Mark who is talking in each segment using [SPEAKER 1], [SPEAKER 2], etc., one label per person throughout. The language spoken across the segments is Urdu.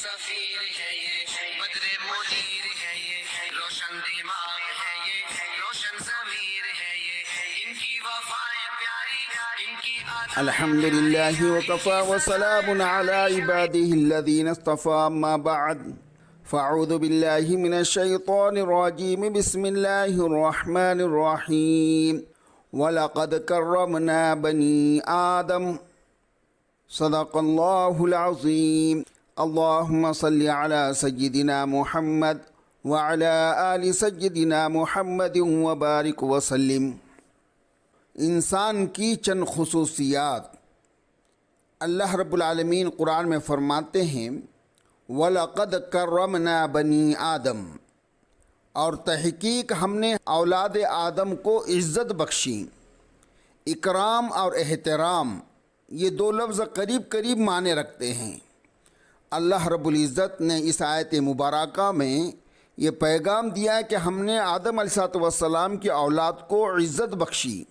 [SPEAKER 1] سفیر ہے یہ، بدر منیر ہے یہ، روشن دماغ ہے یہ، روشن ضمیر ہے یہ، ان کی وفائیں پیاری، ان کی
[SPEAKER 2] الحمد لله وكفى وسلام على عباده الذين اصطفى أما بعد فأعوذ بالله من الشيطان الرجيم بسم الله الرحمن الرحيم ولقد كرمنا بني آدم صدق الله العظيم اللهم صل على سيدنا محمد وعلى آل سيدنا محمد وبارك وسلم۔ انسان کی چند خصوصیات اللہ رب العالمین قرآن میں فرماتے ہیں وَلَقَدْ كَرَّمْنَا بَنِي آدم، اور تحقیق ہم نے اولاد آدم کو عزت بخشی۔ اکرام اور احترام یہ دو لفظ قریب قریب معنی رکھتے ہیں۔ اللہ رب العزت نے اس آیت مبارکہ میں یہ پیغام دیا ہے کہ ہم نے آدم علیہ السلام کی اولاد کو عزت بخشی۔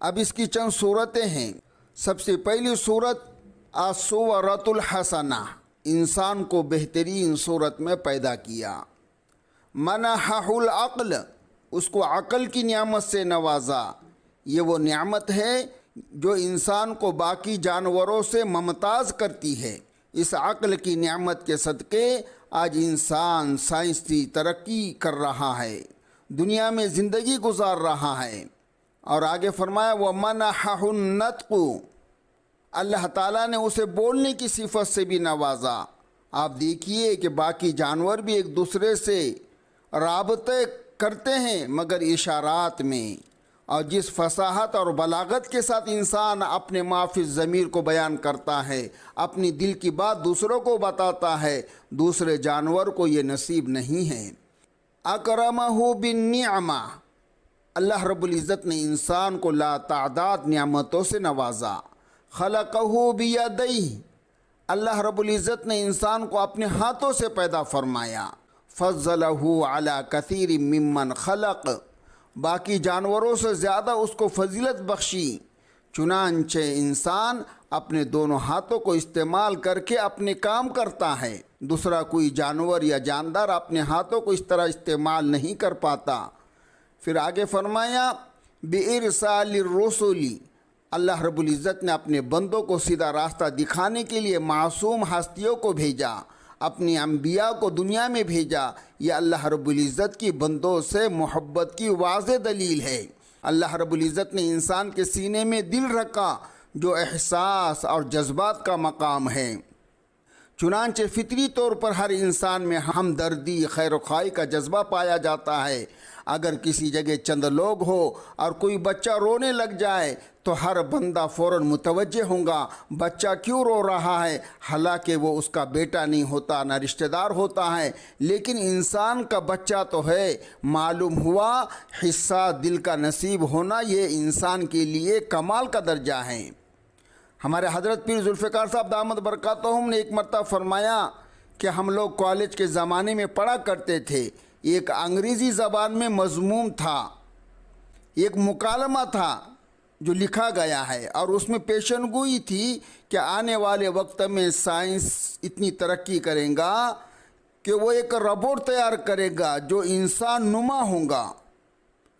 [SPEAKER 2] اب اس کی چند صورتیں ہیں۔ سب سے پہلی صورت الصورۃ الحسنہ، انسان کو بہترین صورت میں پیدا کیا۔ منحہ العقل، اس کو عقل کی نعمت سے نوازا۔ یہ وہ نعمت ہے جو انسان کو باقی جانوروں سے ممتاز کرتی ہے۔ اس عقل کی نعمت کے صدقے آج انسان سائنسی ترقی کر رہا ہے، دنیا میں زندگی گزار رہا ہے۔ اور آگے فرمایا وَمَنَحَهُ النَّطْقُ، اللہ تعالیٰ نے اسے بولنے کی صفت سے بھی نوازا۔ آپ دیکھیے کہ باقی جانور بھی ایک دوسرے سے رابطے کرتے ہیں مگر اشارات میں، اور جس فصاحت اور بلاغت کے ساتھ انسان اپنے معافی ضمیر کو بیان کرتا ہے، اپنی دل کی بات دوسروں کو بتاتا ہے، دوسرے جانور کو یہ نصیب نہیں ہے۔ اکرمہ بالنعمہ، اللہ رب العزت نے انسان کو لا تعداد نعمتوں سے نوازا۔ خلقہ بیدیہ، اللہ رب العزت نے انسان کو اپنے ہاتھوں سے پیدا فرمایا۔ فضلہ علی کثیر ممن خلق، باقی جانوروں سے زیادہ اس کو فضیلت بخشی۔ چنانچہ انسان اپنے دونوں ہاتھوں کو استعمال کر کے اپنے کام کرتا ہے، دوسرا کوئی جانور یا جاندار اپنے ہاتھوں کو اس طرح استعمال نہیں کر پاتا۔ پھر آگے فرمایا بِإِرْسَالِ الرُّسُلِ، اللہ رب العزت نے اپنے بندوں کو سیدھا راستہ دکھانے کے لیے معصوم ہستیوں کو بھیجا، اپنی انبیاء کو دنیا میں بھیجا۔ یہ اللہ رب العزت کی بندوں سے محبت کی واضح دلیل ہے۔ اللہ رب العزت نے انسان کے سینے میں دل رکھا جو احساس اور جذبات کا مقام ہے۔ چنانچہ فطری طور پر ہر انسان میں ہمدردی، خیر و خواہی کا جذبہ پایا جاتا ہے۔ اگر کسی جگہ چند لوگ ہو اور کوئی بچہ رونے لگ جائے تو ہر بندہ فوراً متوجہ ہوگا بچہ کیوں رو رہا ہے، حالانکہ وہ اس کا بیٹا نہیں ہوتا، نہ رشتہ دار ہوتا ہے، لیکن انسان کا بچہ تو ہے۔ معلوم ہوا حصہ دل کا نصیب ہونا یہ انسان کے لیے کمال کا درجہ ہے۔ ہمارے حضرت پیر ذوالفقار صاحب دامت برکاتہم نے ایک مرتبہ فرمایا کہ ہم لوگ کالج کے زمانے میں پڑھا کرتے تھے، ایک انگریزی زبان میں مضمون تھا، ایک مکالمہ تھا جو لکھا گیا ہے، اور اس میں پیشن گوئی تھی کہ آنے والے وقت میں سائنس اتنی ترقی کرے گا کہ وہ ایک روبوٹ تیار کرے گا جو انسان نما ہوگا،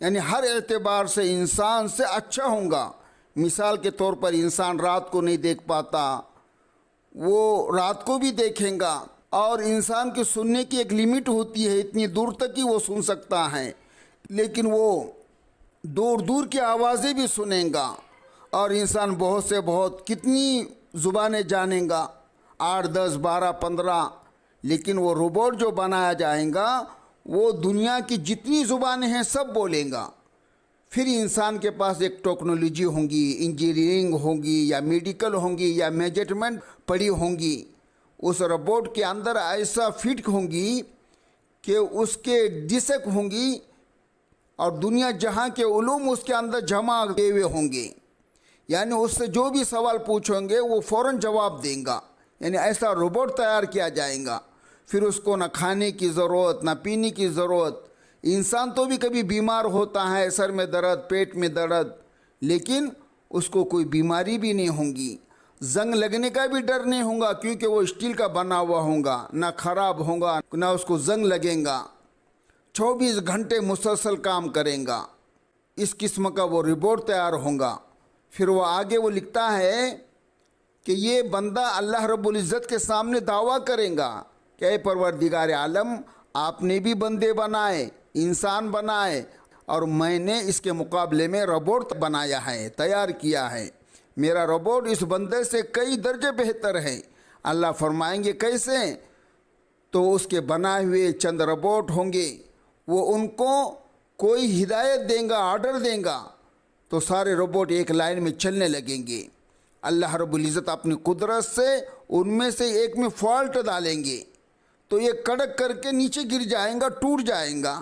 [SPEAKER 2] یعنی ہر اعتبار سے انسان سے اچھا ہوگا۔ مثال کے طور پر انسان رات کو نہیں دیکھ پاتا، وہ رات کو بھی دیکھیں گا، اور انسان کے سننے کی ایک لیمٹ ہوتی ہے، اتنی دور تک ہی وہ سن سکتا ہے، لیکن وہ دور دور کی آوازیں بھی سنیں گا، اور انسان بہت سے بہت کتنی زبانیں جانیں گا، 8 10 12 15، لیکن وہ روبوٹ جو بنایا جائے گا وہ دنیا کی جتنی زبانیں ہیں سب بولیں گا۔ پھر انسان کے پاس ایک ٹیکنالوجی ہوں گی، انجینئرنگ ہوگی یا میڈیکل ہوں گی یا مینجمنٹ پڑھی ہوں گی، اس روبوٹ کے اندر ایسا فٹ ہوں گی کہ اس کے ڈسک ہوں گی اور دنیا جہاں کے علوم اس کے اندر جمع ہوئے ہوں گے، یعنی اس سے جو بھی سوال پوچھیں گے وہ فوراً جواب دیں گا، یعنی ایسا روبوٹ تیار کیا جائے گا۔ پھر اس کو نہ کھانے کی ضرورت نہ پینے کی ضرورت۔ انسان تو بھی کبھی بیمار ہوتا ہے، سر میں درد، پیٹ میں درد، لیکن اس کو کوئی بیماری بھی نہیں ہوں گی۔ زنگ لگنے کا بھی ڈر نہیں ہوگا کیونکہ وہ اسٹیل کا بنا ہوا ہوگا، نہ خراب ہوگا نہ اس کو زنگ لگیں گا، 24 گھنٹے مسلسل کام کریں گا، اس قسم کا وہ رپورٹ تیار ہوگا۔ پھر وہ آگے وہ لکھتا ہے کہ یہ بندہ اللہ رب العزت کے سامنے دعویٰ کرے گا کہ اے پروردگار عالم، آپ نے بھی بندے بنائے، انسان بنائے، اور میں نے اس کے مقابلے میں روبوٹ بنایا ہے، تیار کیا ہے، میرا روبوٹ اس بندے سے کئی درجے بہتر ہے۔ اللہ فرمائیں گے کیسے؟ تو اس کے بنائے ہوئے چند روبوٹ ہوں گے، وہ ان کو کوئی ہدایت دیں گا، آرڈر دیں گا، تو سارے روبوٹ ایک لائن میں چلنے لگیں گے۔ اللہ رب العزت اپنی قدرت سے ان میں سے ایک میں فالٹ ڈالیں گے تو یہ کڑک کر کے نیچے گر جائیں گا، ٹوٹ جائیں گا۔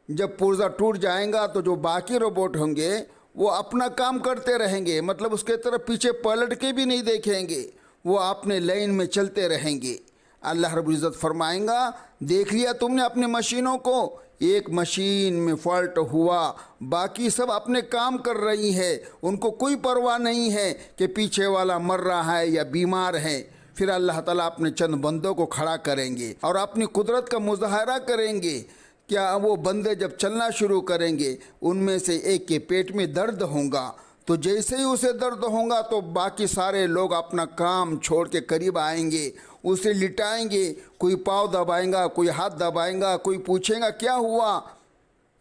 [SPEAKER 2] جب پرزہ ٹوٹ جائیں گا تو جو باقی روبوٹ ہوں گے وہ اپنا کام کرتے رہیں گے، مطلب اس کے طرف پیچھے پلٹ کے بھی نہیں دیکھیں گے، وہ اپنے لائن میں چلتے رہیں گے۔ اللہ رب العزت فرمائیں گا دیکھ لیا تم نے اپنے مشینوں کو، ایک مشین میں فالٹ ہوا، باقی سب اپنے کام کر رہی ہے، ان کو کوئی پرواہ نہیں ہے کہ پیچھے والا مر رہا ہے یا بیمار ہے۔ پھر اللہ تعالیٰ اپنے چند بندوں کو کھڑا کریں گے اور اپنی قدرت کا مظاہرہ کریں گے۔ کیا وہ بندے جب چلنا شروع کریں گے ان میں سے ایک کے پیٹ میں درد ہوگا، تو جیسے ہی اسے درد ہوگا تو باقی سارے لوگ اپنا کام چھوڑ کے قریب آئیں گے، اسے لٹائیں گے، کوئی پاؤں دبائیں گا، کوئی ہاتھ دبائیں گا، کوئی پوچھیں گا کیا ہوا،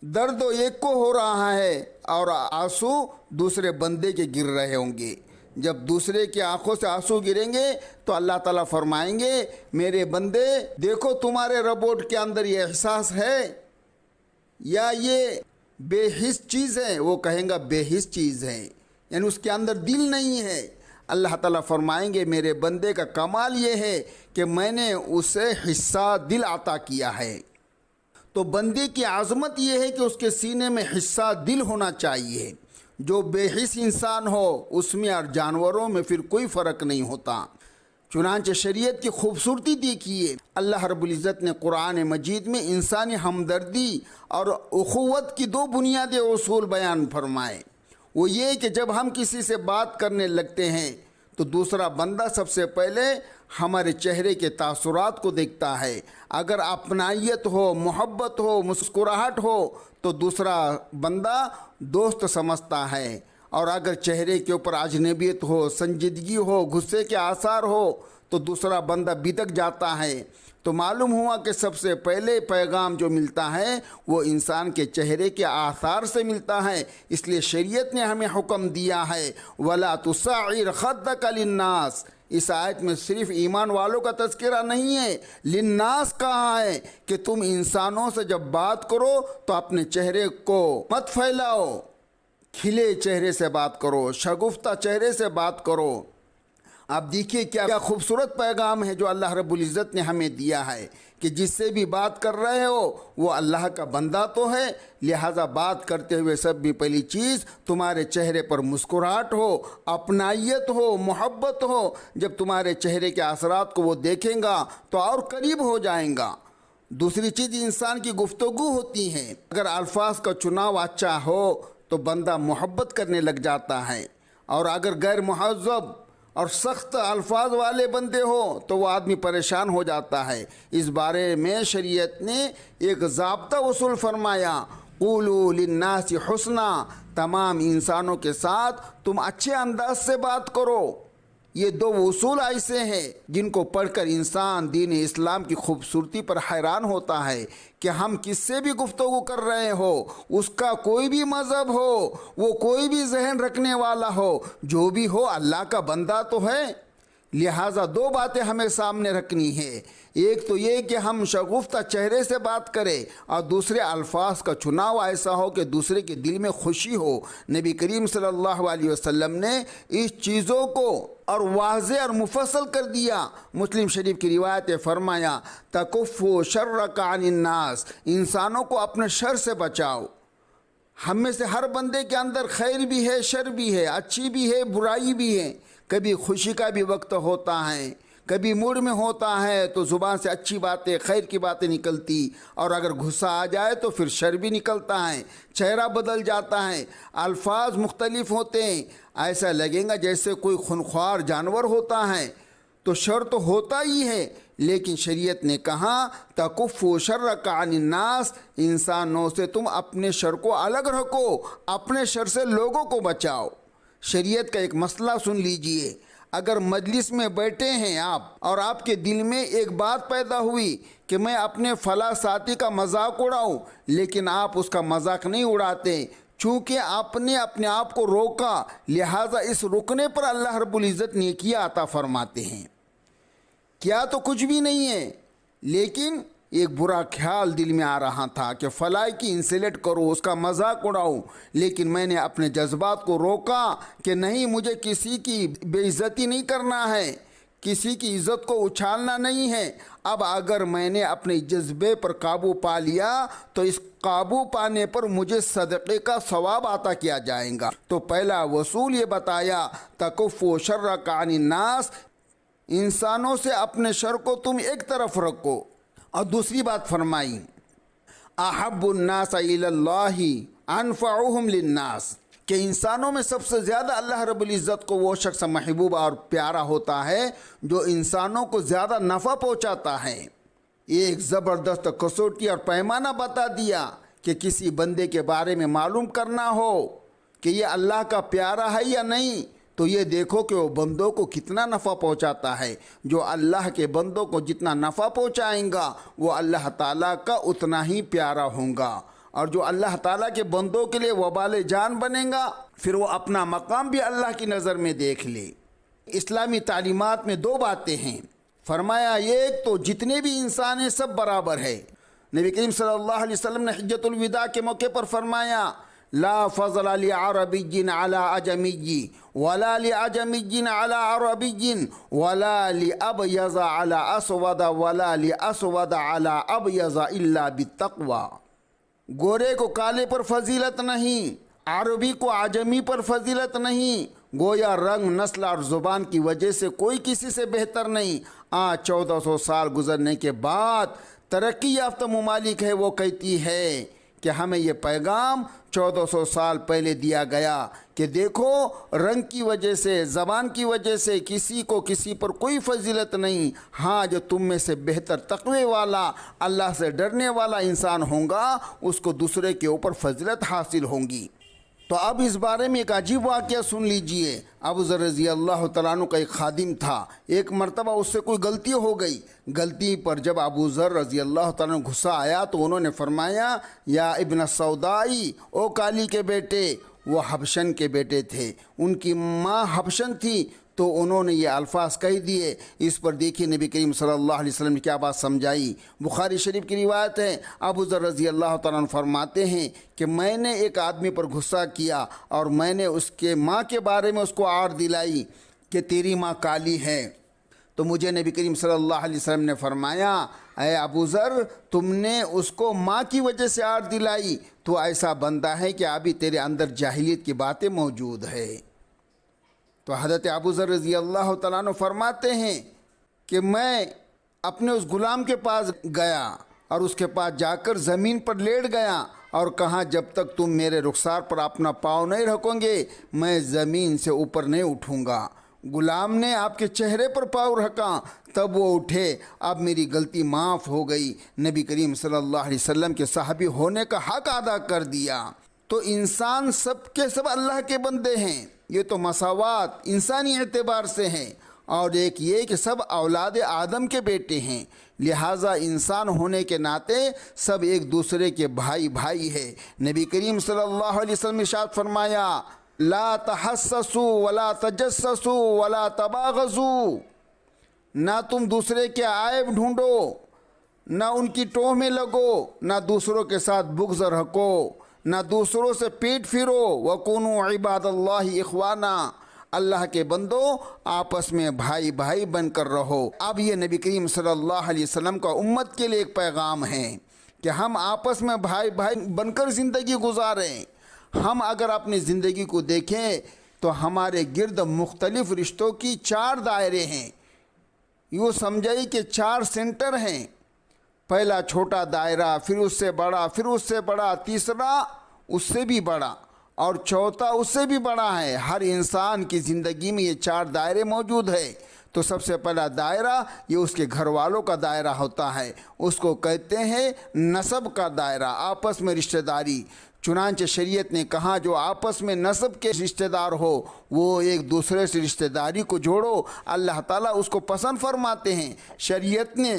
[SPEAKER 2] درد ایک کو ہو رہا ہے اور آنسو دوسرے بندے کے گر رہے ہوں گے۔ جب دوسرے کی آنکھوں سے آنسو گریں گے تو اللہ تعالیٰ فرمائیں گے میرے بندے دیکھو تمہارے روبوٹ کے اندر یہ احساس ہے یا یہ بے حس چیز ہے؟ وہ کہیں گا بے حس چیز ہے، یعنی اس کے اندر دل نہیں ہے۔ اللہ تعالیٰ فرمائیں گے میرے بندے کا کمال یہ ہے کہ میں نے اسے حصہ دل عطا کیا ہے۔ تو بندے کی عظمت یہ ہے کہ اس کے سینے میں حصہ دل ہونا چاہیے۔ جو بے حس انسان ہو اس میں اور جانوروں میں پھر کوئی فرق نہیں ہوتا۔ چنانچہ شریعت کی خوبصورتی دیکھیے، اللہ رب العزت نے قرآن مجید میں انسانی ہمدردی اور اخوت کی دو بنیادی اصول بیان فرمائے۔ وہ یہ کہ جب ہم کسی سے بات کرنے لگتے ہیں تو دوسرا بندہ سب سے پہلے ہمارے چہرے کے تاثرات کو دیکھتا ہے۔ اگر اپنائیت ہو، محبت ہو، مسکراہٹ ہو تو دوسرا بندہ دوست سمجھتا ہے، اور اگر چہرے کے اوپر اجنبیت ہو، سنجیدگی ہو، غصے کے آثار ہو تو دوسرا بندہ بدک جاتا ہے۔ تو معلوم ہوا کہ سب سے پہلے پیغام جو ملتا ہے وہ انسان کے چہرے کے آثار سے ملتا ہے۔ اس لیے شریعت نے ہمیں حکم دیا ہے وَلَا تُصَعِّرْ خَدَّكَ لِلنَّاسِ۔ اس آیت میں صرف ایمان والوں کا تذکرہ نہیں ہے، للناس کہا ہے کہ تم انسانوں سے جب بات کرو تو اپنے چہرے کو مت پھیلاؤ، کھلے چہرے سے بات کرو، شگفتہ چہرے سے بات کرو۔ آپ دیکھیے کیا خوبصورت پیغام ہے جو اللہ رب العزت نے ہمیں دیا ہے کہ جس سے بھی بات کر رہے ہو وہ اللہ کا بندہ تو ہے، لہٰذا بات کرتے ہوئے سب بھی پہلی چیز تمہارے چہرے پر مسکراہٹ ہو، اپنائیت ہو، محبت ہو۔ جب تمہارے چہرے کے اثرات کو وہ دیکھیں گا تو اور قریب ہو جائیں گا۔ دوسری چیز انسان کی گفتگو ہوتی ہے، اگر الفاظ کا چناؤ اچھا ہو تو بندہ محبت کرنے لگ جاتا ہے، اور اگر غیر مہذب اور سخت الفاظ والے بندے ہو تو وہ آدمی پریشان ہو جاتا ہے۔ اس بارے میں شریعت نے ایک ضابطہ اصول فرمایا، قولوا للناس حسنا، تمام انسانوں کے ساتھ تم اچھے انداز سے بات کرو۔ یہ دو اصول ایسے ہیں جن کو پڑھ کر انسان دین اسلام کی خوبصورتی پر حیران ہوتا ہے کہ ہم کس سے بھی گفتگو کر رہے ہو، اس کا کوئی بھی مذہب ہو، وہ کوئی بھی ذہن رکھنے والا ہو، جو بھی ہو اللہ کا بندہ تو ہے۔ لہٰذا دو باتیں ہمیں سامنے رکھنی ہے، ایک تو یہ کہ ہم شگفتہ چہرے سے بات کریں، اور دوسرے الفاظ کا چناؤ ایسا ہو کہ دوسرے کے دل میں خوشی ہو۔ نبی کریم صلی اللہ علیہ وسلم نے اس چیزوں کو اور واضح اور مفصل کر دیا۔ مسلم شریف کی روایت فرمایا تکفوا شرک عن الناس، انسانوں کو اپنے شر سے بچاؤ۔ ہم میں سے ہر بندے کے اندر خیر بھی ہے، شر بھی ہے، اچھی بھی ہے، برائی بھی ہے۔ کبھی خوشی کا بھی وقت ہوتا ہے، کبھی موڈ میں ہوتا ہے تو زبان سے اچھی باتیں، خیر کی باتیں نکلتی، اور اگر غصہ آ جائے تو پھر شر بھی نکلتا ہے، چہرہ بدل جاتا ہے، الفاظ مختلف ہوتے ہیں، ایسا لگے گا جیسے کوئی خونخوار جانور ہوتا ہے۔ تو شر تو ہوتا ہی ہے، لیکن شریعت نے کہا تکفوا شرک عن الناس، انسانوں سے تم اپنے شر کو الگ رکھو، اپنے شر سے لوگوں کو بچاؤ۔ شریعت کا ایک مسئلہ سن لیجئے، اگر مجلس میں بیٹھے ہیں آپ اور آپ کے دل میں ایک بات پیدا ہوئی کہ میں اپنے فلاں ساتھی کا مذاق اڑاؤں، لیکن آپ اس کا مذاق نہیں اڑاتے چونکہ آپ نے اپنے آپ کو روکا، لہٰذا اس رکنے پر اللہ رب العزت نیکیاں عطا فرماتے ہیں۔ کیا تو کچھ بھی نہیں ہے، لیکن ایک برا خیال دل میں آ رہا تھا کہ فلاں کی انسلٹ کرو، اس کا مذاق اڑاؤ، لیکن میں نے اپنے جذبات کو روکا کہ نہیں، مجھے کسی کی بے عزتی نہیں کرنا ہے، کسی کی عزت کو اچھالنا نہیں ہے۔ اب اگر میں نے اپنے جذبے پر قابو پا لیا تو اس قابو پانے پر مجھے صدقے کا ثواب عطا کیا جائے گا۔ تو پہلا اصول یہ بتایا تکفوا شرک عن الناس، انسانوں سے اپنے شر کو تم ایک طرف رکھو۔ اور دوسری بات فرمائی احب الناس الی اللہ انفعهم للناس، کہ انسانوں میں سب سے زیادہ اللہ رب العزت کو وہ شخص محبوب اور پیارا ہوتا ہے جو انسانوں کو زیادہ نفع پہنچاتا ہے۔ ایک زبردست کسوٹی اور پیمانہ بتا دیا کہ کسی بندے کے بارے میں معلوم کرنا ہو کہ یہ اللہ کا پیارا ہے یا نہیں، تو یہ دیکھو کہ وہ بندوں کو کتنا نفع پہنچاتا ہے۔ جو اللہ کے بندوں کو جتنا نفع پہنچائیں گا وہ اللہ تعالیٰ کا اتنا ہی پیارا ہوں گا، اور جو اللہ تعالیٰ کے بندوں کے لیے وبال جان بنے گا پھر وہ اپنا مقام بھی اللہ کی نظر میں دیکھ لے۔ اسلامی تعلیمات میں دو باتیں ہیں، فرمایا ایک تو جتنے بھی انسان ہیں سب برابر ہے۔ نبی کریم صلی اللہ علیہ وسلم نے حجۃ الوداع کے موقع پر فرمایا لا فضل لعربی علی عجمی ولا لعجمی علی عربی ولا لابیض علی اسود ولا لاسود علی ابیض الا بالتقوی، گورے کو کالے پر فضیلت نہیں، عربی کو عجمی پر فضیلت نہیں، گویا رنگ، نسل اور زبان کی وجہ سے کوئی کسی سے بہتر نہیں۔ 1400 سال گزرنے کے بعد ترقی یافتہ ممالک ہے وہ کہتی ہے کہ ہمیں یہ پیغام 1400 سال پہلے دیا گیا کہ دیکھو رنگ کی وجہ سے، زبان کی وجہ سے کسی کو کسی پر کوئی فضیلت نہیں، ہاں جو تم میں سے بہتر تقوی والا، اللہ سے ڈرنے والا انسان ہوگا اس کو دوسرے کے اوپر فضیلت حاصل ہوگی۔ تو اب اس بارے میں ایک عجیب واقعہ سن لیجئے۔ ابو ذر رضی اللہ تعالیٰ عنہ کا ایک خادم تھا، ایک مرتبہ اس سے کوئی غلطی ہو گئی، غلطی پر جب ابو ذر رضی اللہ تعالیٰ عنہ غصہ آیا تو انہوں نے فرمایا یا ابن سودائی، او کالی کے بیٹے، وہ حبشن کے بیٹے تھے، ان کی ماں حبشن تھی، تو انہوں نے یہ الفاظ کہہ دیے۔ اس پر دیکھیے نبی کریم صلی اللہ علیہ وسلم نے کیا بات سمجھائی۔ بخاری شریف کی روایت ہے، ابو ذر رضی اللہ تعالیٰ عنہ فرماتے ہیں کہ میں نے ایک آدمی پر غصہ کیا اور میں نے اس کے ماں کے بارے میں اس کو آڑ دلائی کہ تیری ماں کالی ہے، تو مجھے نبی کریم صلی اللہ علیہ وسلم نے فرمایا اے ابو ذر، تم نے اس کو ماں کی وجہ سے آڑ دلائی تو ایسا بندہ ہے کہ ابھی تیرے اندر جاہلیت کی باتیں موجود ہے۔ تو حضرت ابو ذر رضی اللہ تعالیٰ عنہ فرماتے ہیں کہ میں اپنے اس غلام کے پاس گیا اور اس کے پاس جا کر زمین پر لیٹ گیا اور کہا جب تک تم میرے رخسار پر اپنا پاؤں نہیں رکھو گے میں زمین سے اوپر نہیں اٹھوں گا۔ غلام نے آپ کے چہرے پر پاؤں رکھا، تب وہ اٹھے، اب میری غلطی معاف ہو گئی۔ نبی کریم صلی اللہ علیہ وسلم کے صحابی ہونے کا حق ادا کر دیا۔ تو انسان سب کے سب اللہ کے بندے ہیں، یہ تو مساوات انسانی اعتبار سے ہیں، اور ایک یہ کہ سب اولاد آدم کے بیٹے ہیں، لہٰذا انسان ہونے کے ناطے سب ایک دوسرے کے بھائی ہے۔ نبی کریم صلی اللہ علیہ وسلم نے ارشاد فرمایا لا تحسسوا ولا تجسسوا ولا تباغضوا، نہ تم دوسرے کے عیب ڈھونڈو، نہ ان کی ٹوہ میں لگو، نہ دوسروں کے ساتھ بغض رکھو، نہ دوسروں سے پیٹ پھرو، وَكُونُوا عِبَادَ اللَّهِ إِخْوَانًا، اللہ کے بندو آپس میں بھائی بن کر رہو۔ اب یہ نبی کریم صلی اللہ علیہ وسلم کا امت کے لیے ایک پیغام ہے کہ ہم آپس میں بھائی بن کر زندگی گزاریں۔ ہم اگر اپنی زندگی کو دیکھیں تو ہمارے گرد مختلف رشتوں کی 4 دائرے ہیں۔ یوں سمجھائی کہ 4 سینٹر ہیں، پہلا چھوٹا دائرہ، پھر اس سے بڑا، پھر اس سے بڑا، تیسرا اس سے بھی بڑا، اور چوتھا اس سے بھی بڑا ہے۔ ہر انسان کی زندگی میں یہ 4 دائرے موجود ہیں۔ تو سب سے پہلا دائرہ یہ اس کے گھر والوں کا دائرہ ہوتا ہے، اس کو کہتے ہیں نسب کا دائرہ، آپس میں رشتہ داری۔ چنانچہ شریعت نے کہا جو آپس میں نسب کے رشتہ دار ہو وہ ایک دوسرے سے رشتہ داری کو جوڑو، اللہ تعالیٰ اس کو پسند فرماتے ہیں۔ شریعت نے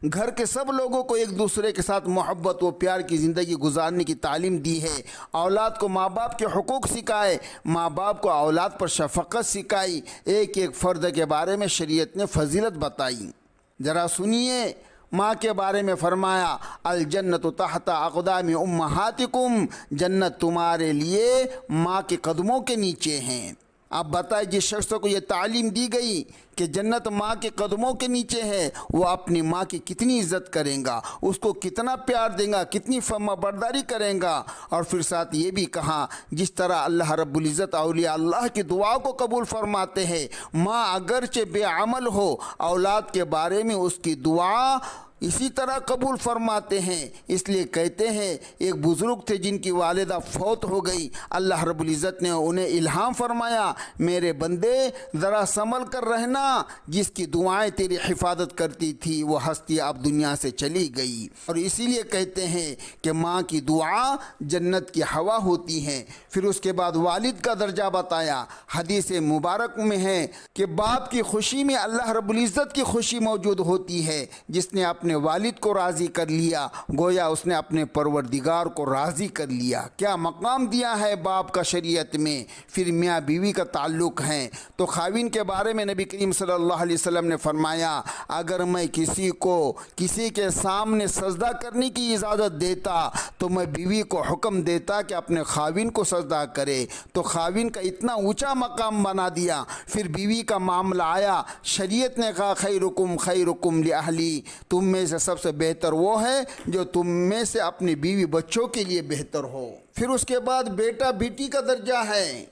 [SPEAKER 2] گھر کے سب لوگوں کو ایک دوسرے کے ساتھ محبت و پیار کی زندگی گزارنے کی تعلیم دی ہے۔ اولاد کو ماں باپ کے حقوق سکھائے، ماں باپ کو اولاد پر شفقت سکھائی، ایک ایک فرد کے بارے میں شریعت نے فضیلت بتائی۔ ذرا سنیے، ماں کے بارے میں فرمایا الجنت تحت اقدام امہاتکم، جنت تمہارے لیے ماں کے قدموں کے نیچے ہیں۔ اب بتائیں جس شخص کو یہ تعلیم دی گئی کہ جنت ماں کے قدموں کے نیچے ہے، وہ اپنی ماں کی کتنی عزت کرے گا، اس کو کتنا پیار دے گا، کتنی فرما برداری کرے گا۔ اور پھر ساتھ یہ بھی کہا جس طرح اللہ رب العزت اولیاء اللہ کی دعا کو قبول فرماتے ہیں، ماں اگرچہ بے عمل ہو اولاد کے بارے میں اس کی دعا اسی طرح قبول فرماتے ہیں۔ اس لیے کہتے ہیں ایک بزرگ تھے جن کی والدہ فوت ہو گئی، اللہ رب العزت نے انہیں الہام فرمایا میرے بندے ذرا سنبھل کر رہنا، جس کی دعائیں تیری حفاظت کرتی تھی وہ ہستی اب دنیا سے چلی گئی۔ اور اسی لیے کہتے ہیں کہ ماں کی دعا جنت کی ہوا ہوتی ہے۔ پھر اس کے بعد والد کا درجہ بتایا۔ حدیث مبارک میں ہے کہ باپ کی خوشی میں اللہ رب العزت کی خوشی موجود ہوتی ہے۔ جس نے اپنے والد کو راضی کر لیا گویا اس نے اپنے پروردگار کو راضی کر لیا۔ کیا مقام دیا ہے باپ کا شریعت میں۔ پھر میاں بیوی کا تعلق ہے تو خاوند کے بارے میں نبی کریم صلی اللہ علیہ وسلم نے فرمایا اگر میں کسی کے سامنے سجدہ کرنے کی اجازت دیتا تو میں بیوی کو حکم دیتا کہ اپنے خاوند کو سجدہ کرے، تو خاوند کا اتنا اونچا مقام بنا دیا۔ پھر بیوی کا معاملہ آیا، شریعت نے کہا خیرکم خیرکم لأہلی، تم میں سے سب سے بہتر وہ ہے جو تم میں سے اپنی بیوی بچوں کے لیے بہتر ہو۔ پھر اس کے بعد بیٹا بیٹی کا درجہ ہے۔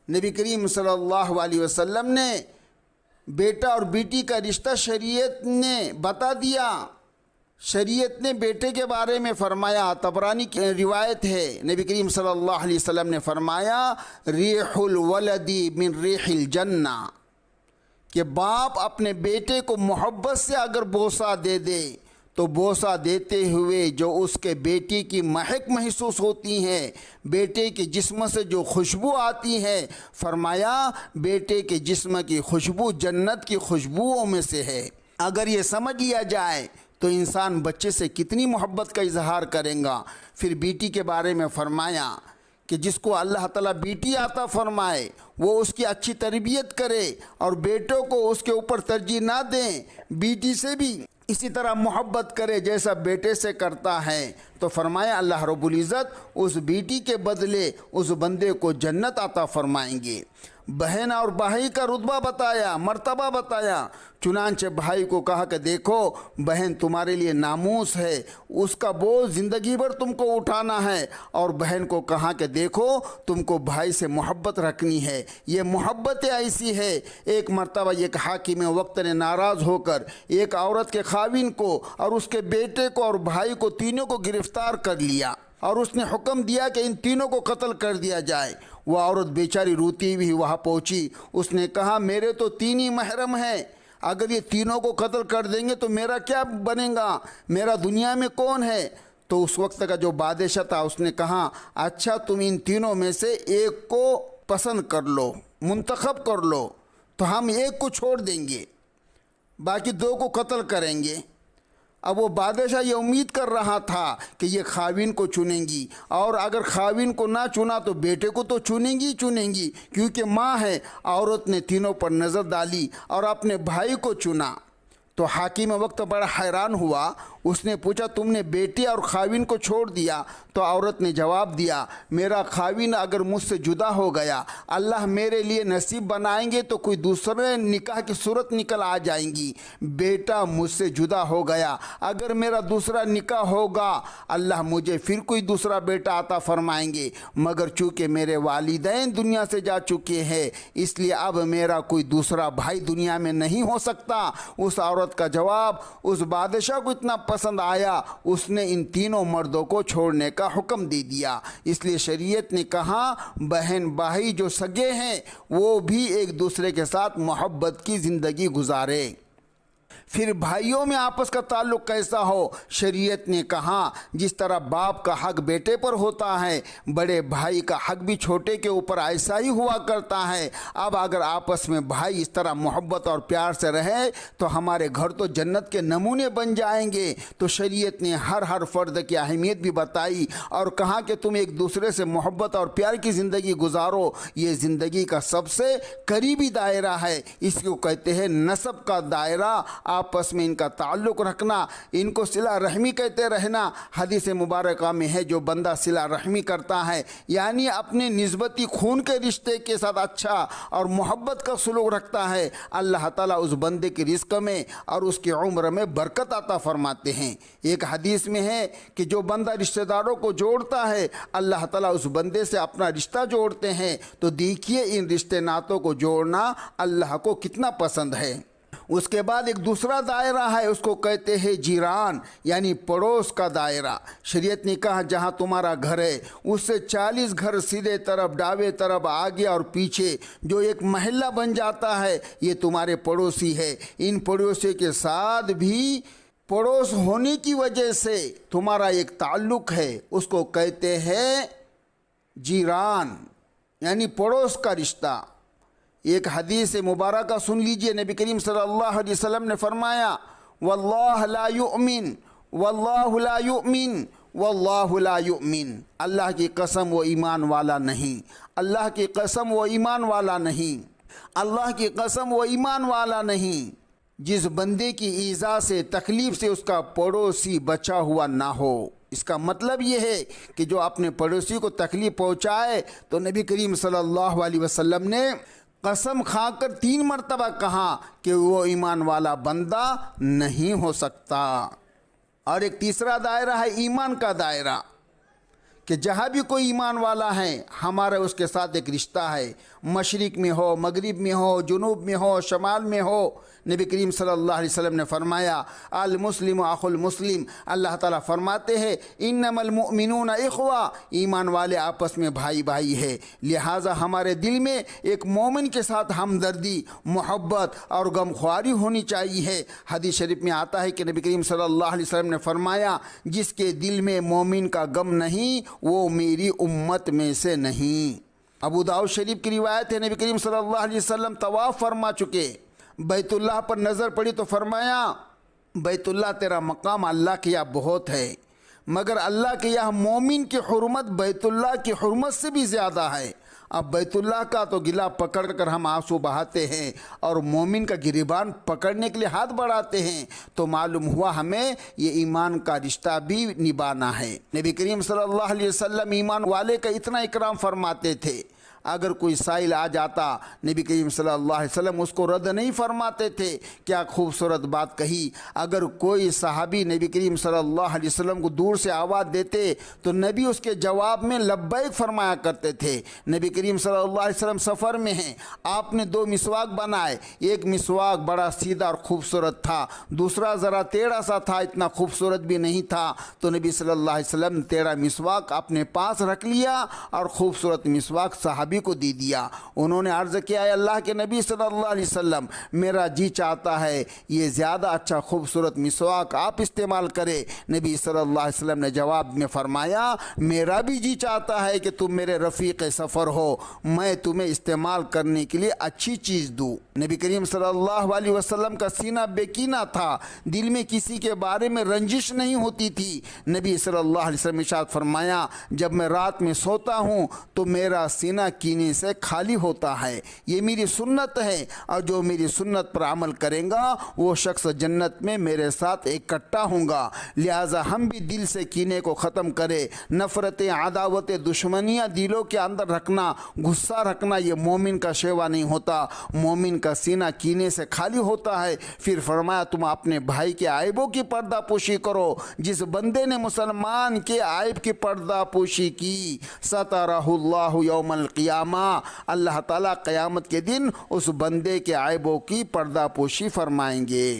[SPEAKER 2] نبی کریم صلی اللہ علیہ وسلم نے بیٹا اور بیٹی کا رشتہ شریعت نے بتا دیا۔ شریعت نے بیٹے کے بارے میں فرمایا، طبرانی کی روایت ہے، نبی کریم صلی اللہ علیہ وسلم نے فرمایا ریح الولد من ریح الجنہ، کہ باپ اپنے بیٹے کو محبت سے اگر بوسہ دے دے تو بوسہ دیتے ہوئے جو اس کے بیٹی کی مہک محسوس ہوتی ہے، بیٹے کے جسم سے جو خوشبو آتی ہے، فرمایا بیٹے کے جسم کی خوشبو جنت کی خوشبوؤں میں سے ہے۔ اگر یہ سمجھ لیا جائے تو انسان بچے سے کتنی محبت کا اظہار کرے گا۔ پھر بیٹی کے بارے میں فرمایا کہ جس کو اللہ تعالیٰ بیٹی عطا فرمائے وہ اس کی اچھی تربیت کرے اور بیٹوں کو اس کے اوپر ترجیح نہ دیں، بیٹی سے بھی اسی طرح محبت کرے جیسا بیٹے سے کرتا ہے۔ تو فرمایا اللہ رب العزت اس بیٹی کے بدلے اس بندے کو جنت عطا فرمائیں گے۔ بہن اور بھائی کا رتبہ بتایا، مرتبہ بتایا۔ چنانچہ بھائی کو کہا کہ دیکھو بہن تمہارے لیے ناموس ہے، اس کا بوجھ زندگی بھر تم کو اٹھانا ہے، اور بہن کو کہا کہ دیکھو تم کو بھائی سے محبت رکھنی ہے۔ یہ محبت ایسی ہے، ایک مرتبہ ایک حاکم وقت نے ناراض ہو کر ایک عورت کے خاوند کو اور اس کے بیٹے کو اور بھائی کو تینوں کو گرفتار کر لیا اور اس نے حکم دیا کہ ان تینوں کو قتل کر دیا جائے۔ وہ عورت بیچاری روتی ہوئی وہاں پہنچی، اس نے کہا میرے تو 3 ہی محرم ہیں، اگر یہ تینوں کو قتل کر دیں گے تو میرا کیا بنے گا، میرا دنیا میں کون ہے؟ تو اس وقت کا جو بادشاہ تھا اس نے کہا اچھا تم ان تینوں میں سے ایک کو پسند کر لو، منتخب کر لو، تو ہم ایک کو چھوڑ دیں گے، باقی 2 کو قتل کریں گے۔ اب وہ بادشاہ یہ امید کر رہا تھا کہ یہ خاوند کو چنیں گی، اور اگر خاوند کو نہ چنا تو بیٹے کو تو چنیں گی کیونکہ ماں ہے۔ عورت نے تینوں پر نظر ڈالی اور اپنے بھائی کو چنا۔ تو حاکم وقت بڑا حیران ہوا، اس نے پوچھا تم نے بیٹی اور خاوین کو چھوڑ دیا؟ تو عورت نے جواب دیا میرا خاوین اگر مجھ سے جدا ہو گیا اللہ میرے لیے نصیب بنائیں گے تو کوئی دوسرے نکاح کی صورت نکل آ جائیں گی۔ بیٹا مجھ سے جدا ہو گیا، اگر میرا دوسرا نکاح ہوگا اللہ مجھے پھر کوئی دوسرا بیٹا عطا فرمائیں گے، مگر چونکہ میرے والدین دنیا سے جا چکے ہیں اس لیے اب میرا کوئی دوسرا بھائی دنیا میں نہیں ہو سکتا۔ اس عورت کا جواب اس بادشاہ کو اتنا پسند آیا اس نے ان تینوں مردوں کو چھوڑنے کا حکم دے دیا۔ اس لیے شریعت نے کہا بہن بھائی جو سگے ہیں وہ بھی ایک دوسرے کے ساتھ محبت کی زندگی گزارے۔ پھر بھائیوں میں آپس کا تعلق کیسا ہو؟ شریعت نے کہا جس طرح باپ کا حق بیٹے پر ہوتا ہے بڑے بھائی کا حق بھی چھوٹے کے اوپر ایسا ہی ہوا کرتا ہے۔ اب اگر آپس میں بھائی اس طرح محبت اور پیار سے رہے تو ہمارے گھر تو جنت کے نمونے بن جائیں گے۔ تو شریعت نے ہر فرد کی اہمیت بھی بتائی اور کہا کہ تم ایک دوسرے سے محبت اور پیار کی زندگی گزارو، یہ زندگی کا سب سے قریبی دائرہ ہے، اس کو کہتے ہیں نسب کا دائرہ۔ آپس میں ان کا تعلق رکھنا، ان کو صلہ رحمی کہتے رہنا۔ حدیث مبارکہ میں ہے جو بندہ صلہ رحمی کرتا ہے یعنی اپنے نسبتی خون کے رشتے کے ساتھ اچھا اور محبت کا سلوک رکھتا ہے اللہ تعالیٰ اس بندے کی رزق میں اور اس کی عمر میں برکت عطا فرماتے ہیں۔ ایک حدیث میں ہے کہ جو بندہ رشتہ داروں کو جوڑتا ہے اللہ تعالیٰ اس بندے سے اپنا رشتہ جوڑتے ہیں۔ تو دیکھیے ان رشتے ناتوں کو جوڑنا اللہ کو کتنا پسند ہے۔ اس کے بعد ایک دوسرا دائرہ ہے اس کو کہتے ہیں جیران یعنی پڑوس کا دائرہ۔ شریعت نے کہا جہاں تمہارا گھر ہے اس سے 40 گھر سیدھے طرف ڈاوے طرف آگے اور پیچھے جو ایک محلہ بن جاتا ہے یہ تمہارے پڑوسی ہے۔ ان پڑوسی کے ساتھ بھی پڑوس ہونے کی وجہ سے تمہارا ایک تعلق ہے اس کو کہتے ہیں جیران یعنی پڑوس کا رشتہ۔ ایک حدیث مبارکہ سن لیجئے، نبی کریم صلی اللہ علیہ وسلم نے فرمایا واللہ لا یؤمن واللہ لا یؤمن واللہ لا یؤمن، اللہ کی قسم وہ ایمان والا نہیں، اللہ کی قسم وہ ایمان والا نہیں، اللہ کی قسم وہ ایمان والا نہیں جس بندے کی ایذا سے تکلیف سے اس کا پڑوسی بچا ہوا نہ ہو۔ اس کا مطلب یہ ہے کہ جو اپنے پڑوسی کو تکلیف پہنچائے تو نبی کریم صلی اللہ علیہ وسلم نے قسم کھا کر 3 مرتبہ کہا کہ وہ ایمان والا بندہ نہیں ہو سکتا۔ اور ایک تیسرا دائرہ ہے ایمان کا دائرہ کہ جہاں بھی کوئی ایمان والا ہے ہمارا اس کے ساتھ ایک رشتہ ہے، مشرق میں ہو، مغرب میں ہو، جنوب میں ہو، شمال میں ہو۔ نبی کریم صلی اللہ علیہ وسلم نے فرمایا المسلم اخو المسلم، اللہ تعالیٰ فرماتے ہیں انما المؤمنون اخوہ، ایمان والے آپس میں بھائی بھائی ہے، لہٰذا ہمارے دل میں ایک مومن کے ساتھ ہمدردی، محبت اور غمخواری ہونی چاہیے۔ حدیث شریف میں آتا ہے کہ نبی کریم صلی اللہ علیہ وسلم نے فرمایا جس کے دل میں مومن کا غم نہیں وہ میری امت میں سے نہیں۔ ابو داؤد شریف کی روایت ہے، نبی کریم صلی اللہ علیہ وسلم طواف فرما چکے، بیت اللہ پر نظر پڑی تو فرمایا بیت اللہ تیرا مقام اللہ کے یہاں بہت ہے، مگر اللہ کے یہاں مومن کی حرمت بیت اللہ کی حرمت سے بھی زیادہ ہے۔ اب بیت اللہ کا تو گلا پکڑ کر ہم آنسو بہاتے ہیں اور مومن کا گریبان پکڑنے کے لیے ہاتھ بڑھاتے ہیں، تو معلوم ہوا ہمیں یہ ایمان کا رشتہ بھی نبھانا ہے۔ نبی کریم صلی اللہ علیہ وسلم ایمان والے کا اتنا اکرام فرماتے تھے، اگر کوئی سائل آ جاتا نبی کریم صلی اللہ علیہ وسلم اس کو رد نہیں فرماتے تھے۔ کیا خوبصورت بات کہی! اگر کوئی صحابی نبی کریم صلی اللہ علیہ وسلم کو دور سے آواز دیتے تو نبی اس کے جواب میں لبیک فرمایا کرتے تھے۔ نبی کریم صلی اللہ علیہ وسلم سفر میں ہیں، آپ نے 2 مسواک بنائے، ایک مسواک بڑا سیدھا اور خوبصورت تھا، دوسرا ذرا ٹیڑھا سا تھا، اتنا خوبصورت بھی نہیں تھا، تو نبی صلی اللہ علیہ وسلم نے ٹیڑھا مسواک اپنے پاس رکھ لیا اور خوبصورت مسواک صحابی کو دے دیا۔ انہوں نے عرض کیا اے اللہ کے نبی صلی اللہ علیہ وسلم میرا جی چاہتا ہے یہ زیادہ اچھا خوبصورت مسواک آپ استعمال کرے۔ نبی صلی اللہ علیہ وسلم نے جواب میں فرمایا میرا بھی جی چاہتا ہے کہ تم میرے رفیق سفر ہو، میں تمہیں استعمال کرنے کے لیے اچھی چیز دوں۔ نبی کریم صلی اللہ علیہ وسلم کا سینہ بے کینہ تھا، دل میں کسی کے بارے میں رنجش نہیں ہوتی تھی۔ نبی صلی اللہ علیہ وسلم نے ارشاد فرمایا جب میں رات میں سوتا ہوں تو میرا سینہ کینے سے خالی ہوتا ہے۔ یہ میری سنت ہے، اور جو میری سنت پر عمل کرے گا وہ شخص جنت میں میرے ساتھ اکٹھا ہوں گا۔ لہٰذا ہم بھی دل سے کینے کو ختم کرے، نفرتیں، عداوتیں، دشمنیاں دلوں کے اندر رکھنا، غصہ رکھنا، یہ مومن کا شیوا نہیں ہوتا۔ مومن کا سینہ کینے سے خالی ہوتا ہے۔ پھر فرمایا تم اپنے بھائی کے عیبوں کی پردہ پوشی کرو۔ جس بندے نے مسلمان کے عیب کی پردہ پوشی کی، سترہ اللہ یوم القیامہ، اللہ تعالیٰ قیامت کے دن اس بندے کے عیبوں کی پردہ پوشی فرمائیں گے۔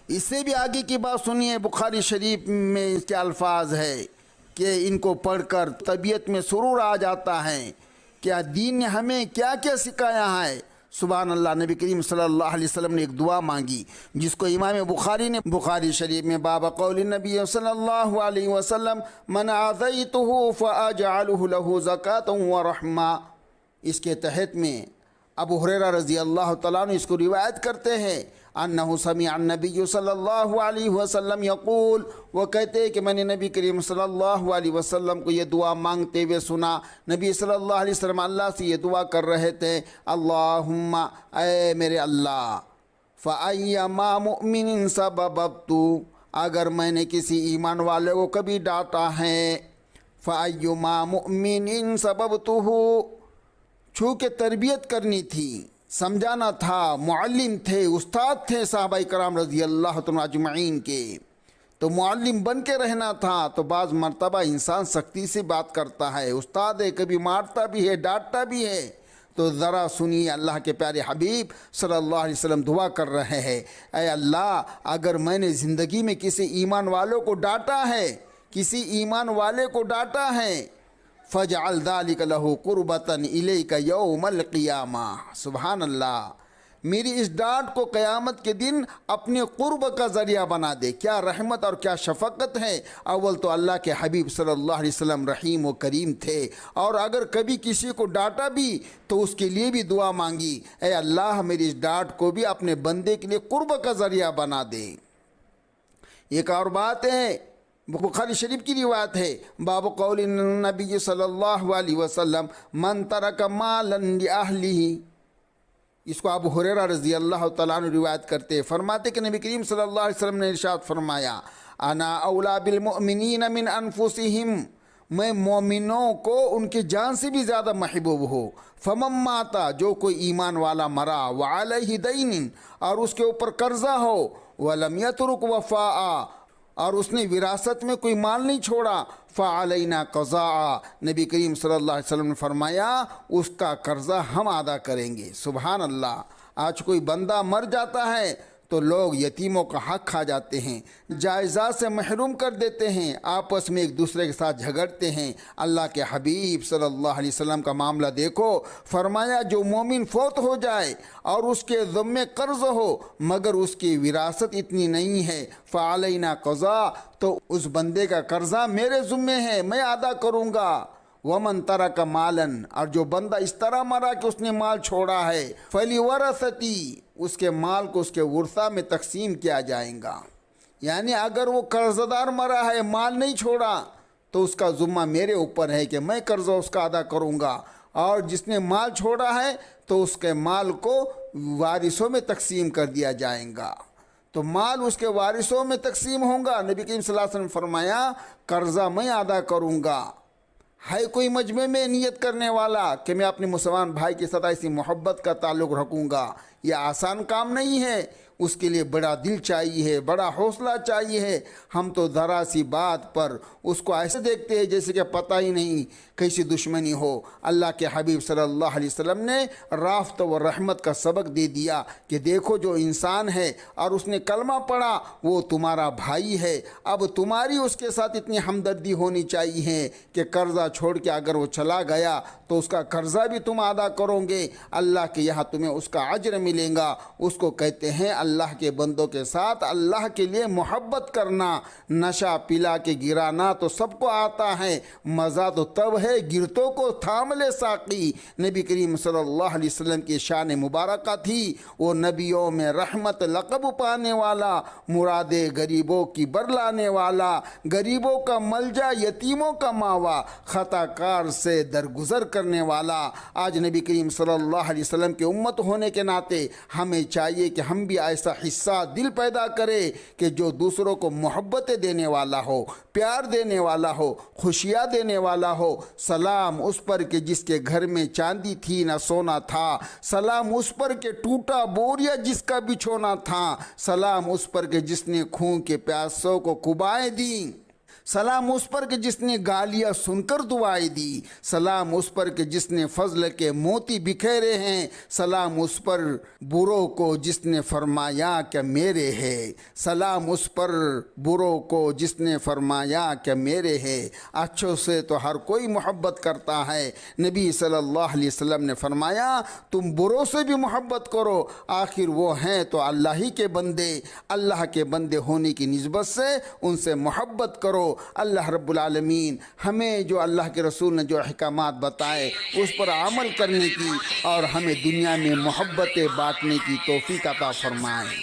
[SPEAKER 2] اس سے بھی آگے کی بات سنیے، بخاری شریف میں اس کے الفاظ ہے کہ ان کو پڑھ کر طبیعت میں سرور آ جاتا ہے۔ کیا دین نے ہمیں کیا کیا سکھایا ہے۔ سبحان اللہ، نبی کریم صلی اللہ علیہ وسلم نے ایک دعا مانگی جس کو امام بخاری نے بخاری شریف میں باب قول نبی صلی اللہ علیہ وسلم من آذیتہ فاجعلہ لہ زکاۃ ورحمہ، اس کے تحت میں ابو ہریرہ رضی اللہ تعالیٰ عنہ اس کو روایت کرتے ہیں انہ سمع النبی صلی اللہ علیہ وسلم یقول، وہ کہتے ہیں کہ میں نے نبی کریم صلی اللہ علیہ وسلم کو یہ دعا مانگتے ہوئے سنا۔ نبی صلی اللہ علیہ وسلم اللہ سے یہ دعا کر رہے تھے، اللہم، اے میرے اللہ، فَأَيَّمَا مُؤْمِنٍ سَبَبْتُ، اگر میں نے کسی ایمان والے کو کبھی ڈانٹا ہے، فَأَيُّمَا مُؤْمِنٍ سَبَبْتُهُ، چونکہ تربیت کرنی تھی، سمجھانا تھا، معلم تھے، استاد تھے صحابہ کرام رضی اللہ تعالیٰ اجمعین کے، تو معلم بن کے رہنا تھا۔ تو بعض مرتبہ انسان سختی سے بات کرتا ہے، استاد ہے، کبھی مارتا بھی ہے، ڈانٹتا بھی ہے۔ تو ذرا سنیے، اللہ کے پیارے حبیب صلی اللہ علیہ وسلم دعا کر رہے ہیں، اے اللہ، اگر میں نے زندگی میں کسی ایمان والوں کو ڈانٹا ہے، کسی ایمان والے کو ڈانٹا ہے، فَجْعَلْ ذَلِكَ لَهُ قُرْبَةً إِلَيْكَ يَوْمَ الْقِيَامَةِ، سبحان اللہ، میری اس ڈانٹ کو قیامت کے دن اپنے قرب کا ذریعہ بنا دے۔ کیا رحمت اور کیا شفقت ہے۔ اول تو اللہ کے حبیب صلی اللہ علیہ وسلم رحیم و کریم تھے، اور اگر کبھی کسی کو ڈانٹا بھی تو اس کے لیے بھی دعا مانگی، اے اللہ میری اس ڈانٹ کو بھی اپنے بندے کے لیے قرب کا ذریعہ بنا دے۔ ایک اور بات ہے، بخاری شریف کی روایت ہے، باب قول النبی صلی اللہ علیہ وسلم من ترک مالا لأہلہ، اس کو ابو ہریرہ رضی اللہ تعالیٰ عنہ روایت کرتے، فرماتے کہ نبی کریم صلی اللہ علیہ وسلم نے ارشاد فرمایا، انا اولا بالمؤمنین من انفسہم، میں مومنوں کو ان کی جان سے بھی زیادہ محبوب ہو۔ فمن ماتا، جو کوئی ایمان والا مرا، وعلیہ دین، اور اس کے اوپر قرضہ ہو، ولم یترک وفاء، اور اس نے وراثت میں کوئی مال نہیں چھوڑا، فعلینا قضاء، نبی کریم صلی اللہ علیہ وسلم نے فرمایا اس کا قرضہ ہم ادا کریں گے۔ سبحان اللہ، آج کوئی بندہ مر جاتا ہے تو لوگ یتیموں کا حق کھا جاتے ہیں، جائزات سے محروم کر دیتے ہیں، آپس میں ایک دوسرے کے ساتھ جھگڑتے ہیں۔ اللہ کے حبیب صلی اللہ علیہ وسلم کا معاملہ دیکھو، فرمایا جو مومن فوت ہو جائے اور اس کے ذمے قرض ہو مگر اس کی وراثت اتنی نہیں ہے، فعلینا قضاء، تو اس بندے کا قرضہ میرے ذمے ہے، میں ادا کروں گا۔ ومن ترک مالا، اور جو بندہ اس طرح مرا کہ اس نے مال چھوڑا ہے، فلیورثتی، اس کے مال کو اس کے ورثہ میں تقسیم کیا جائے گا۔ یعنی اگر وہ قرض دار مرا ہے، مال نہیں چھوڑا، تو اس کا ذمہ میرے اوپر ہے کہ میں قرضہ اس کا ادا کروں گا، اور جس نے مال چھوڑا ہے تو اس کے مال کو وارثوں میں تقسیم کر دیا جائے گا۔ تو مال اس کے وارثوں میں تقسیم ہوگا۔ نبی کریم صلی اللہ علیہ وسلم نے فرمایا قرضہ میں ادا کروں گا۔ ہے کوئی مجمع میں نیت کرنے والا کہ میں اپنے مسلمان بھائی کے ساتھ ایسی محبت کا تعلق رکھوں گا، یہ آسان کام نہیں ہے، اس کے لیے بڑا دل چاہیے، بڑا حوصلہ چاہیے۔ ہم تو ذرا سی بات پر اس کو ایسے دیکھتے ہیں جیسے کہ پتہ ہی نہیں کیسی دشمنی ہو۔ اللہ کے حبیب صلی اللہ علیہ وسلم نے رافت و رحمت کا سبق دے دیا کہ دیکھو جو انسان ہے اور اس نے کلمہ پڑھا وہ تمہارا بھائی ہے، اب تمہاری اس کے ساتھ اتنی ہمدردی ہونی چاہیے کہ قرضہ چھوڑ کے اگر وہ چلا گیا تو اس کا قرضہ بھی تم ادا کرو گے، اللہ کے یہاں تمہیں اس کا اجر ملے گا۔ اس کو کہتے ہیں اللہ کے بندوں کے ساتھ اللہ کے لیے محبت کرنا. نشہ پلا کے گرانا تو سب کو آتا ہے، مزہ تو تب ہے گرتوں کو تھام لے ساقی. نبی کریم صلی اللہ علیہ وسلم کی شان مبارکہ تھی، وہ نبیوں میں رحمت لقب پانے والا، مراد غریبوں کی برلانے والا، غریبوں کا ملجا، یتیموں کا ماوا، خطا کار سے درگزر کرنے والا. آج نبی کریم صلی اللہ علیہ وسلم کی امت ہونے کے ناطے ہمیں چاہیے کہ ہم بھی ایسا حصہ دل پیدا کرے کہ جو دوسروں کو محبتیں دینے والا ہو، پیار دینے والا ہو، خوشیاں دینے والا ہو. سلام اس پر کہ جس کے گھر میں چاندی تھی نہ سونا تھا، سلام اس پر کہ ٹوٹا بوریا جس کا بچھونا تھا، سلام اس پر کہ جس نے خون کے پیاسوں کو کبائیں دیں، سلام اس پر کہ جس نے گالیاں سن کر دعائیں دی، سلام اس پر کہ جس نے فضل کے موتی بکھیرے ہیں، سلام اس پر بروں کو جس نے فرمایا کہ میرے ہے، سلام اس پر بروں کو جس نے فرمایا کہ میرے ہے. اچھوں سے تو ہر کوئی محبت کرتا ہے. نبی صلی اللہ علیہ وسلم نے فرمایا تم بروں سے بھی محبت کرو، آخر وہ ہیں تو اللہ ہی کے بندے. اللہ کے بندے ہونے کی نسبت سے ان سے محبت کرو. اللہ رب العالمین ہمیں جو اللہ کے رسول نے جو احکامات بتائے اس پر عمل کرنے کی اور ہمیں دنیا میں محبتیں بانٹنے کی توفیق عطا فرمائے.